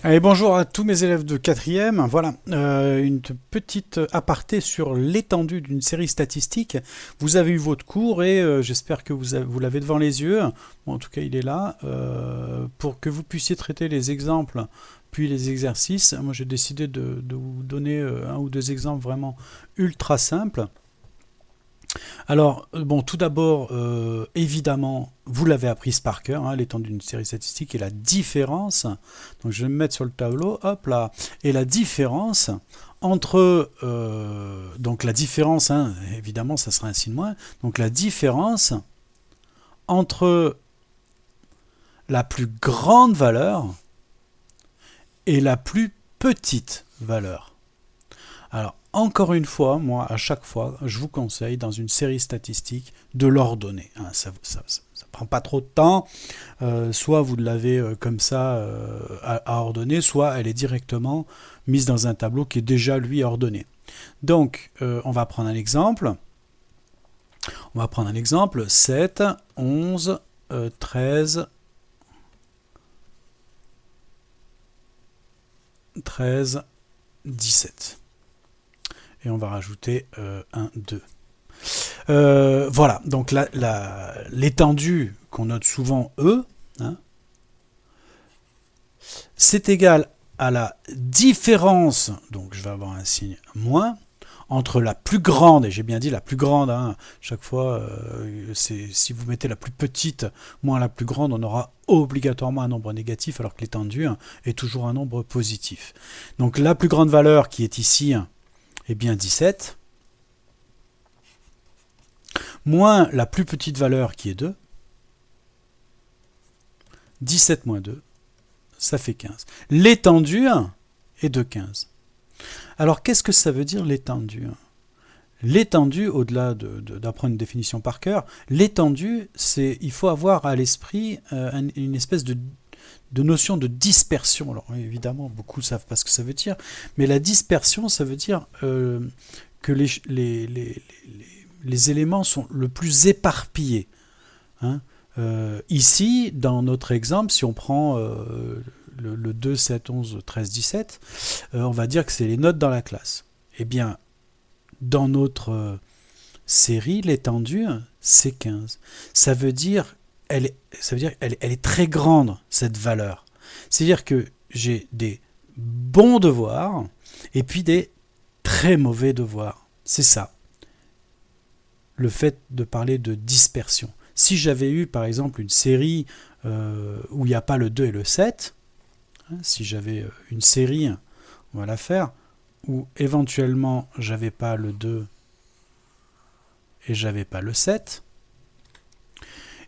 Allez, bonjour à tous mes élèves de quatrième. Voilà, une petite aparté sur l'étendue d'une série statistique. Vous avez eu votre cours et j'espère que vous l'avez devant les yeux. Bon, en tout cas, il est là. Pour que vous puissiez traiter les exemples puis les exercices, moi j'ai décidé de vous donner un ou deux exemples vraiment ultra simples. Alors, bon, tout d'abord, évidemment, vous l'avez apprise par cœur, hein, l'étendue d'une série statistique et la différence. Donc, je vais me mettre sur le tableau, hop là. Et la différence entre, donc la différence, hein, évidemment, ça sera un signe moins. Donc, la différence entre la plus grande valeur et la plus petite valeur. Alors, encore une fois, moi, à chaque fois, je vous conseille, dans une série statistique, de l'ordonner. Hein, ça prend pas trop de temps. Soit vous l'avez comme ça à ordonner, soit elle est directement mise dans un tableau qui est déjà, lui, ordonné. Donc, on va prendre un exemple. On va prendre un exemple. 7, 11, 13, 13, 17. Et on va rajouter 1, 2. Voilà, donc l'étendue qu'on note souvent E, hein, c'est égal à la différence, donc je vais avoir un signe moins, entre la plus grande, et j'ai bien dit la plus grande, hein, chaque fois, si vous mettez la plus petite moins la plus grande, on aura obligatoirement un nombre négatif, alors que l'étendue est toujours un nombre positif. Donc la plus grande valeur qui est ici, est bien 17, moins la plus petite valeur qui est 2, 17 moins 2, ça fait 15. L'étendue est de 15. Alors qu'est-ce que ça veut dire l'étendue? L'étendue, au-delà d'apprendre une définition par cœur, l'étendue, il faut avoir à l'esprit une espèce de notion de dispersion. Alors évidemment, beaucoup ne savent pas ce que ça veut dire, mais la dispersion, ça veut dire que les éléments sont le plus éparpillés. Hein. Ici, dans notre exemple, si on prend le 2, 7, 11, 13, 17, on va dire que c'est les notes dans la classe. Eh bien, dans notre série, l'étendue, c'est 15. Ça veut dire elle est très grande, cette valeur. C'est-à-dire que j'ai des bons devoirs et puis des très mauvais devoirs. C'est ça, le fait de parler de dispersion. Si j'avais eu, par exemple, une série où il n'y a pas le 2 et le 7, hein, si j'avais une série, on va la faire, où éventuellement j'avais pas le 2 et j'avais pas le 7,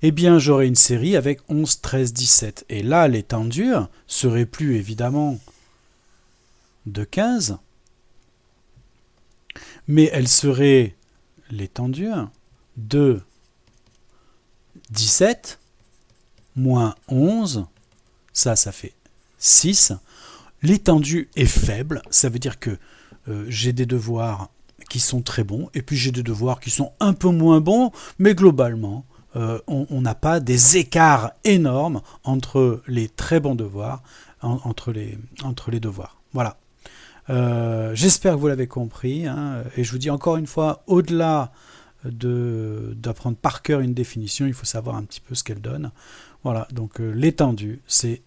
eh bien j'aurais une série avec 11, 13, 17. Et là, l'étendue serait plus évidemment de 15, mais elle serait l'étendue de 17 moins 11, ça fait 6. L'étendue est faible, ça veut dire que j'ai des devoirs qui sont très bons, et puis j'ai des devoirs qui sont un peu moins bons, mais globalement, on n'a pas des écarts énormes entre les très bons devoirs, entre les devoirs. Voilà. J'espère que vous l'avez compris, hein, et je vous dis encore une fois, au-delà d'apprendre par cœur une définition, il faut savoir un petit peu ce qu'elle donne. Voilà, donc l'étendue, c'est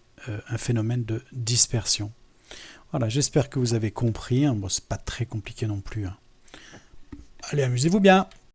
un phénomène de dispersion. Voilà, j'espère que vous avez compris. Bon, c'est pas très compliqué non plus. Allez, amusez-vous bien.